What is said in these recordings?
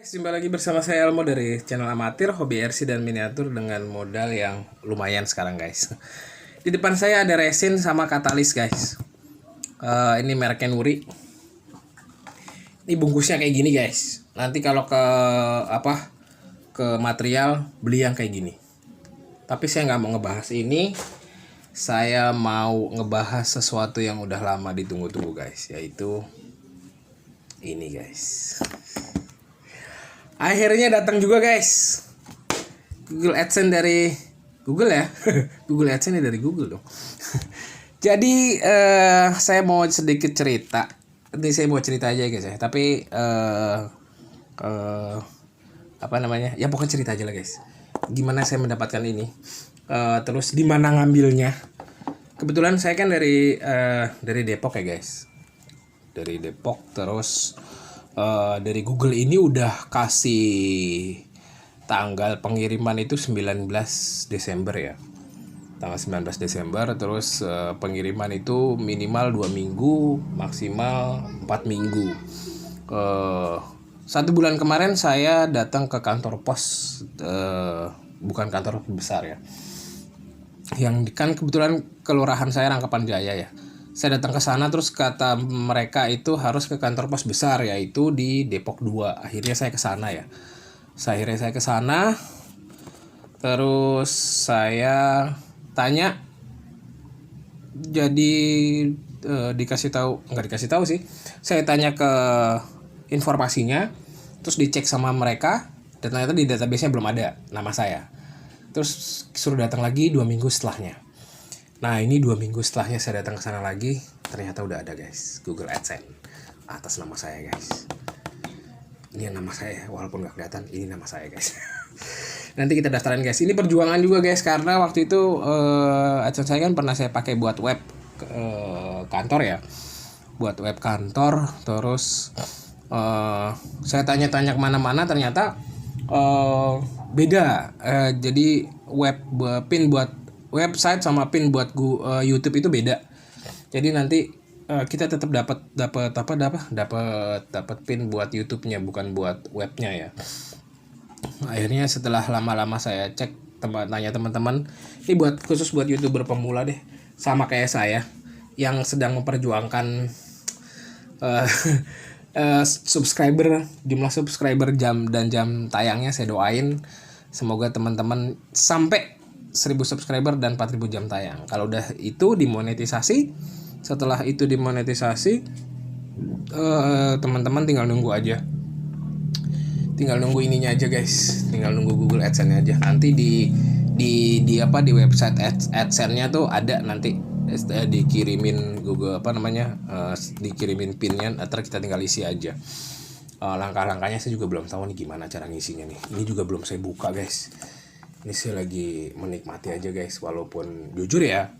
Jumpa lagi bersama saya Elmo dari channel amatir, hobi RC dan miniatur dengan modal yang lumayan sekarang guys. Di depan saya ada resin sama katalis guys. Ini mereknya Nuri. Ini bungkusnya kayak gini guys. Nanti kalau ke material beli yang kayak gini. Tapi saya nggak mau ngebahas ini. Saya mau ngebahas sesuatu yang udah lama ditunggu-tunggu guys, yaitu ini guys. Akhirnya datang juga guys, Google AdSense dari Google ya. Google AdSense dari Google dong. Jadi saya mau sedikit cerita. Nanti saya mau cerita aja guys ya. Tapi apa namanya? Ya pokoknya cerita aja lah guys. Gimana saya mendapatkan ini? Terus di mana ngambilnya? Kebetulan saya kan dari Depok ya guys. Dari Depok terus. Dari Google ini udah kasih tanggal pengiriman itu 19 Desember ya. Tanggal 19 Desember terus pengiriman itu minimal 2 minggu, maksimal 4 minggu. 1 bulan kemarin saya datang ke kantor pos, bukan kantor besar ya. Yang kan kebetulan kelurahan saya Rangkapan Jaya ya. Saya datang ke sana terus kata mereka itu harus ke kantor pos besar yaitu di Depok 2. Akhirnya saya ke sana ya. Akhirnya saya ke sana. Terus saya tanya, jadi dikasih tahu, nggak dikasih tahu sih. Saya tanya ke informasinya, terus dicek sama mereka dan ternyata di database-nya belum ada nama saya. Terus suruh datang lagi 2 minggu setelahnya. Nah ini 2 minggu setelahnya saya datang ke sana lagi, ternyata udah ada guys, Google AdSense atas nama saya guys. Ini nama saya, walaupun nggak kelihatan, ini nama saya guys. Nanti kita daftarin guys. Ini perjuangan juga guys, karena waktu itu AdSense saya kan pernah saya pakai buat web kantor ya, buat web kantor. Terus saya tanya-tanya kemana-mana, ternyata beda. Jadi pin buat website sama pin buat YouTube itu beda. Jadi nanti kita tetap dapat pin buat YouTube-nya, bukan buat webnya ya. Akhirnya setelah lama-lama saya cek, tanya teman-teman, ini khusus buat YouTuber pemula deh, sama kayak saya yang sedang memperjuangkan jumlah subscriber, jam tayangnya. Saya doain semoga teman-teman sampai 1000 subscriber dan 4000 jam tayang. Kalau udah itu dimonetisasi, setelah itu dimonetisasi, teman-teman tinggal nunggu aja. Tinggal nunggu ininya aja guys. Tinggal nunggu Google AdSense aja. Nanti di website AdSense-nya tuh ada nanti dikirimin Google dikirimin pinnya, ntar kita tinggal isi aja. Langkah-langkahnya saya juga belum tahu nih gimana cara ngisinya nih. Ini juga belum saya buka guys. Ini saya lagi menikmati aja guys, walaupun jujur ya,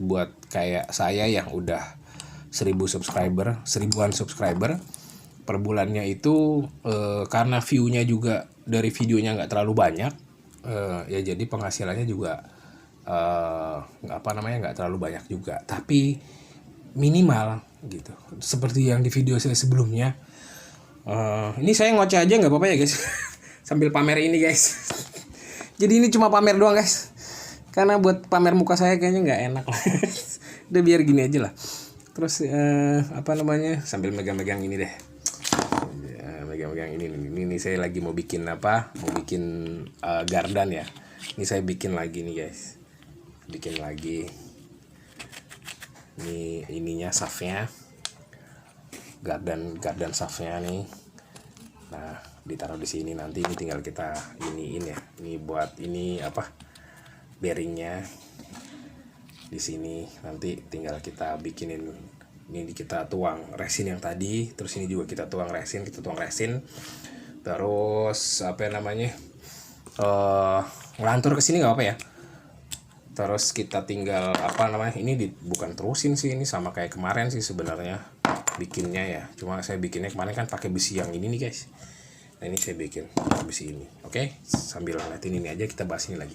buat kayak saya yang udah 1000 subscriber, 1000-an subscriber per bulannya itu, karena view-nya juga dari videonya nggak terlalu banyak, ya jadi penghasilannya juga nggak terlalu banyak juga, tapi minimal gitu. Seperti yang di video saya sebelumnya. Ini saya ngoceh aja nggak apa-apa ya guys, sambil pamer ini guys. Jadi ini cuma pamer doang guys, karena buat pamer muka saya kayaknya nggak enak lah. Udah biar gini aja lah. Terus sambil megang-megang ini deh, megang-megang ini saya lagi mau bikin gardan ya. Ini saya bikin lagi nih guys, bikin lagi ini ininya safnya, gardan safnya nih. Nah ditaruh di sini, nanti ini tinggal kita iniin ya. Ini buat bearingnya di sini, nanti tinggal kita bikinin. Ini kita tuang resin yang tadi, terus ini juga kita tuang resin, terus ngelantur ke sini nggak apa ya. Terus kita tinggal ini bukan terusin sih, ini sama kayak kemarin sih sebenarnya bikinnya ya, cuma saya bikinnya kemarin kan pakai besi yang ini nih guys. Nah ini saya bikin besi ini. Oke, sambil ngeliatin ini aja kita bahas ini lagi.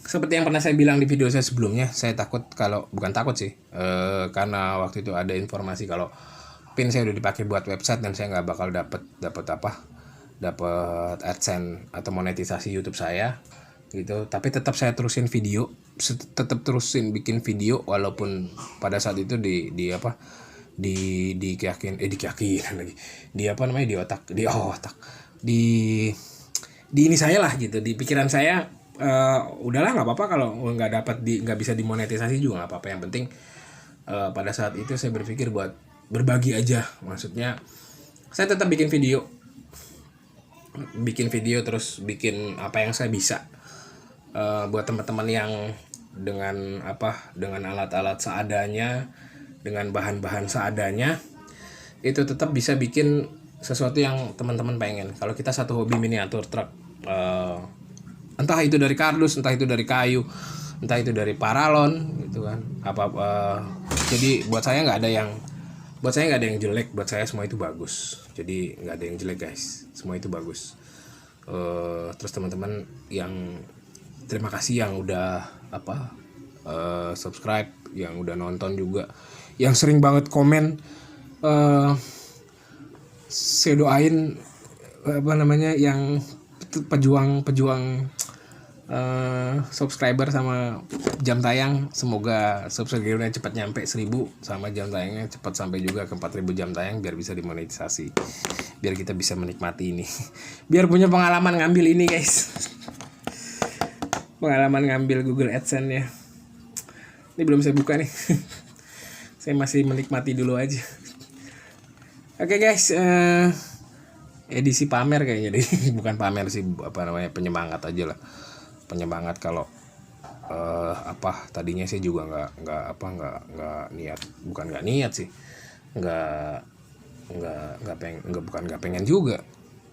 Seperti yang pernah saya bilang di video saya sebelumnya, saya bukan takut sih, karena waktu itu ada informasi kalau pin saya udah dipakai buat website dan saya nggak bakal dapat AdSense atau monetisasi YouTube saya gitu. Tapi tetap saya terusin video, tetap terusin bikin video walaupun pada saat itu dikeyakin lagi, di otak di ini saya lah gitu, di pikiran saya, udahlah nggak apa-apa kalau nggak bisa dimonetisasi juga nggak apa-apa, yang penting pada saat itu saya berpikir buat berbagi aja. Maksudnya saya tetap bikin video terus bikin apa yang saya bisa, buat teman-teman yang dengan alat-alat seadanya, dengan bahan-bahan seadanya, itu tetap bisa bikin sesuatu yang teman-teman pengen. Kalau kita satu hobi miniatur truk, entah itu dari kardus, entah itu dari kayu, entah itu dari paralon gitu kan, jadi buat saya nggak ada yang jelek, buat saya semua itu bagus. Jadi nggak ada yang jelek guys, semua itu bagus. Terus teman-teman yang terima kasih yang udah subscribe, yang udah nonton juga, yang sering banget komen, saya doain yang pejuang subscriber sama jam tayang, semoga subscribernya cepat nyampe 1000 sama jam tayangnya cepat sampai juga ke 4000 jam tayang, biar bisa dimonetisasi, biar kita bisa menikmati ini, biar punya pengalaman ngambil ini guys, pengalaman ngambil Google AdSense ya. Ini belum saya buka nih. Saya masih menikmati dulu aja. Oke guys, edisi pamer kayaknya deh. Bukan pamer sih, penyemangat aja lah. Penyemangat kalau tadinya saya juga nggak niat, bukan nggak niat sih, nggak pengen juga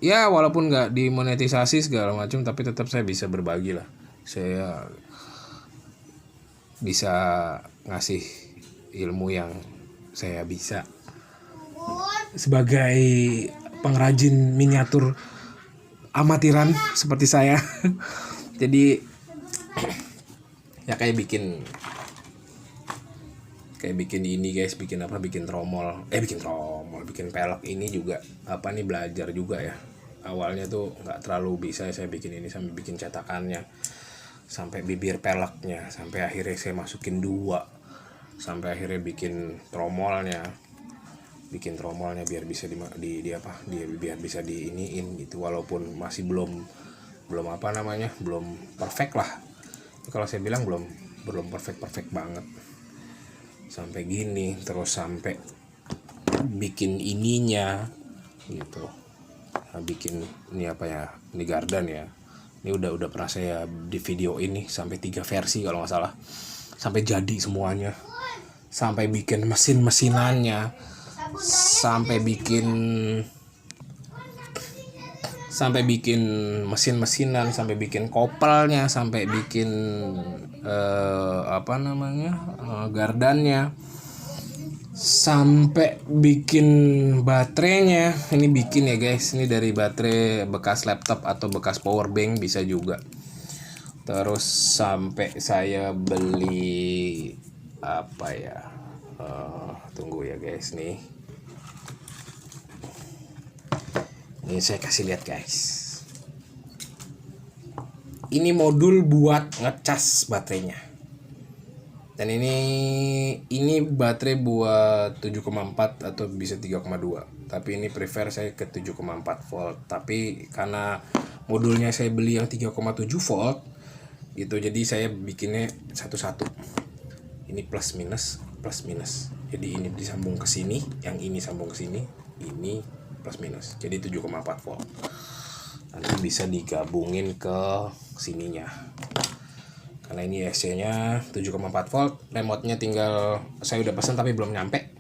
ya, walaupun nggak dimonetisasi segala macam, tapi tetap saya bisa berbagi lah, saya bisa ngasih ilmu yang saya bisa sebagai pengrajin miniatur amatiran seperti saya. Jadi ya kayak bikin ini guys, bikin tromol, bikin pelek ini juga belajar juga ya. Awalnya tuh nggak terlalu bisa saya bikin ini, sampai bikin cetakannya, sampai bibir peleknya, sampai akhirnya saya masukin 2, sampai akhirnya bikin tromolnya biar bisa biar bisa diiniin gitu, walaupun masih belum perfect lah. Kalau saya bilang belum perfect banget sampai gini, terus sampai bikin ininya gitu. Nah, bikin ini ini gardan ya. Ini udah pernah saya di video ini sampai 3 versi kalau nggak salah, sampai jadi semuanya, sampai bikin mesinannya, sampai bikin mesin-mesinan, sampai bikin kopelnya, sampai bikin gardannya, sampai bikin baterainya. Ini bikin ya guys, ini dari baterai bekas laptop atau bekas power bank bisa juga. Terus sampai saya beli tunggu ya guys, nih ini saya kasih lihat guys, ini modul buat ngecas baterainya, dan ini baterai buat 7,4 atau bisa 3,2, tapi ini prefer saya ke 7,4 volt. Tapi karena modulnya saya beli yang 3,7 volt gitu, jadi saya bikinnya satu-satu, ini plus minus, jadi ini disambung ke sini, yang ini sambung ke sini, ini plus minus, jadi 7,4 volt. Nanti bisa digabungin ke sininya, karena ini AC nya 7,4 volt. Remote-nya tinggal saya udah pesan tapi belum nyampe,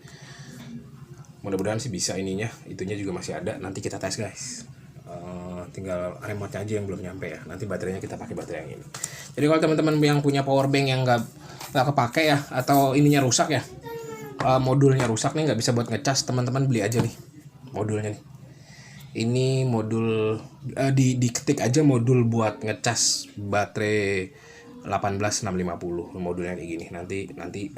mudah-mudahan sih bisa. Itunya juga masih ada, nanti kita tes guys. Tinggal remote-nya aja yang belum nyampe ya, nanti baterainya kita pakai baterai yang ini. Jadi kalau teman-teman yang punya power bank yang nggak kepake ya, atau ininya rusak ya, modulnya rusak nih, nggak bisa buat ngecas, teman-teman beli aja nih modulnya nih. Ini modul diketik aja modul buat ngecas baterai 18650, modulnya kayak gini. Nanti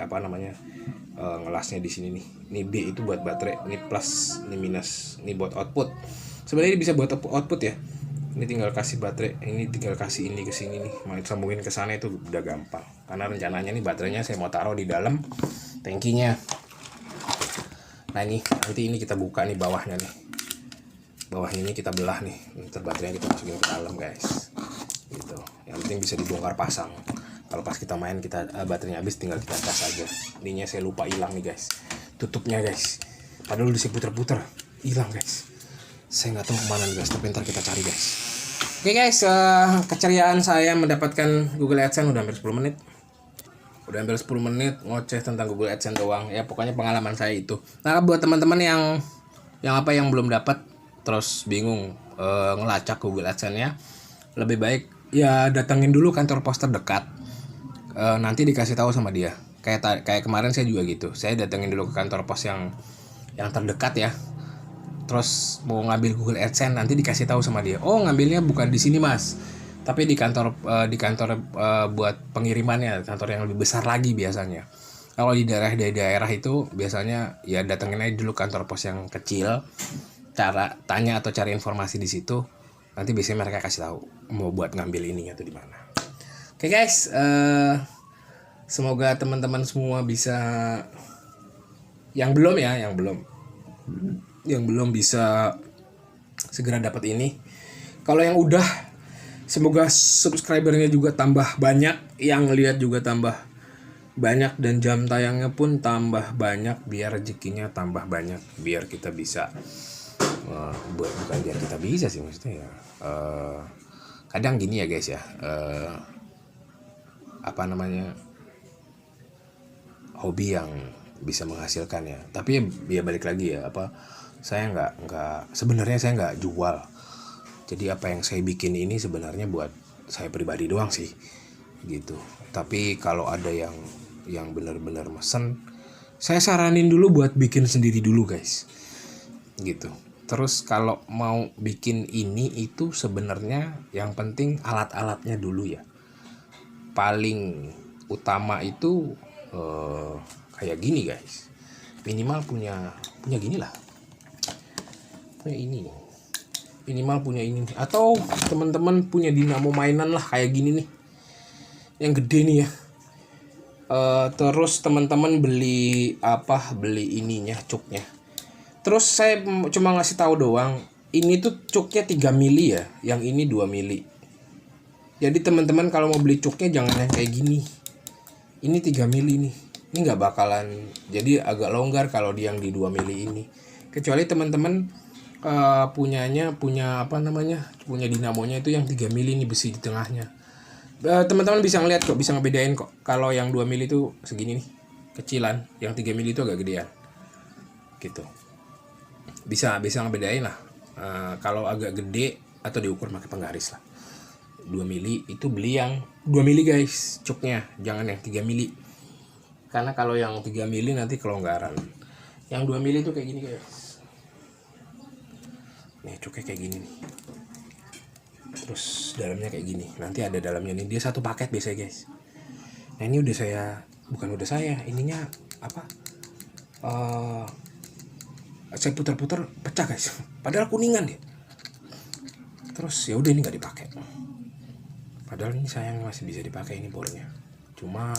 ngelasnya di sini nih. Ini B itu buat baterai, ini plus, ini minus, ini buat output. Sebenarnya ini bisa buat output ya. Ini tinggal kasih baterai, ini tinggal kasih ini ke sini nih, mau sambungin ke sana itu udah gampang. Karena rencananya nih baterainya saya mau taruh di dalam tangkinya. Nah ini nanti ini kita buka nih bawahnya nih. Bawahnya ini kita belah nih. Ntar baterainya kita masukin ke dalam guys. Gitu. Yang penting bisa dibongkar pasang. Kalau pas kita main kita baterainya habis tinggal kita cas aja. Ininya saya lupa hilang nih guys. Tutupnya guys. Padahal udah saya puter-puter, hilang guys. Saya nggak tahu kemana nih guys, tapi ntar kita cari guys. Oke guys, keceriaan saya mendapatkan Google AdSense udah hampir 10 menit. Udah hampir 10 menit ngoceh tentang Google AdSense doang. Ya pokoknya pengalaman saya itu. Nah buat teman-teman yang belum dapat terus bingung ngelacak Google AdSense-nya, lebih baik ya datengin dulu kantor pos terdekat. Nanti dikasih tahu sama dia. Kayak kemarin saya juga gitu. Saya datengin dulu ke kantor pos yang terdekat ya. Terus mau ngambil Google AdSense, nanti dikasih tahu sama dia, oh ngambilnya bukan di sini mas, tapi di kantor buat pengirimannya, kantor yang lebih besar lagi biasanya. Kalau di daerah itu biasanya ya datengin aja dulu kantor pos yang kecil, tanya atau cari informasi di situ, nanti biasanya mereka kasih tahu mau buat ngambil ininya tuh di mana. Oke guys, semoga teman-teman semua bisa, yang belum bisa segera dapat ini. Kalau yang udah, semoga subscribernya juga tambah banyak, yang lihat juga tambah banyak, dan jam tayangnya pun tambah banyak, biar rezekinya tambah banyak, biar kita bisa bukan biar kita bisa sih maksudnya ya. Kadang gini ya guys ya, hobi yang bisa menghasilkan ya. Tapi ya balik lagi ya, saya nggak sebenarnya saya nggak jual. Jadi apa yang saya bikin ini sebenarnya buat saya pribadi doang sih gitu. Tapi kalau ada yang benar-benar mesen, saya saranin dulu buat bikin sendiri dulu guys gitu. Terus kalau mau bikin ini itu sebenarnya yang penting alat-alatnya dulu ya. Paling utama itu kayak gini guys, minimal punya gini lah, minimal punya ini, atau teman-teman punya dinamo mainan lah kayak gini nih, yang gede nih ya. Terus teman-teman beli ininya, cuknya. Terus saya cuma ngasih tahu doang, ini tuh cuknya 3 mili ya, yang ini 2 mili. Jadi teman-teman kalau mau beli cuknya jangan yang kayak gini. Ini 3 mili nih. Ini nggak bakalan, jadi agak longgar kalau yang di 2 mili ini. Kecuali teman-teman punya dinamonya itu yang 3 mili nih, besi di tengahnya. Teman-teman bisa ngeliat kok, bisa ngebedain kok. Kalau yang 2 mili itu segini nih, kecilan. Yang 3 mili itu agak gedean. Gitu. Bisa ngebedain lah. Kalau agak gede atau diukur pakai penggaris lah. 2 mili itu beli yang 2 mili guys, cuknya. Jangan yang 3 mili. Karena kalau yang 3 mili nanti kelonggaran. Yang 2 mili itu kayak gini guys. Nih cuknya kayak gini nih. Terus dalamnya kayak gini. Nanti ada dalamnya nih. Dia satu paket biasanya guys. Nah ini ininya saya putar-putar pecah guys. Padahal kuningan dia. Terus ya udah ini nggak dipakai. Padahal ini sayang masih bisa dipakai ini bornya. Cuma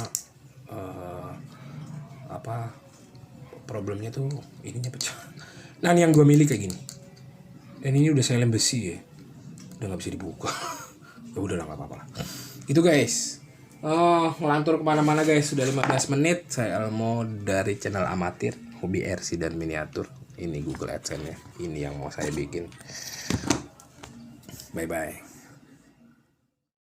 problemnya tuh ininya pecah. Nah ini yang 2 mili kayak gini. Dan ini udah saya lem besi ya. Udah gak bisa dibuka. Ya udah lah, gak apa-apa lah. Itu guys. Ngelantur kemana-mana guys. Sudah 15 menit. Saya Elmo dari channel amatir, hobi RC dan miniatur. Ini Google AdSense nya. Ini yang mau saya bikin. Bye-bye.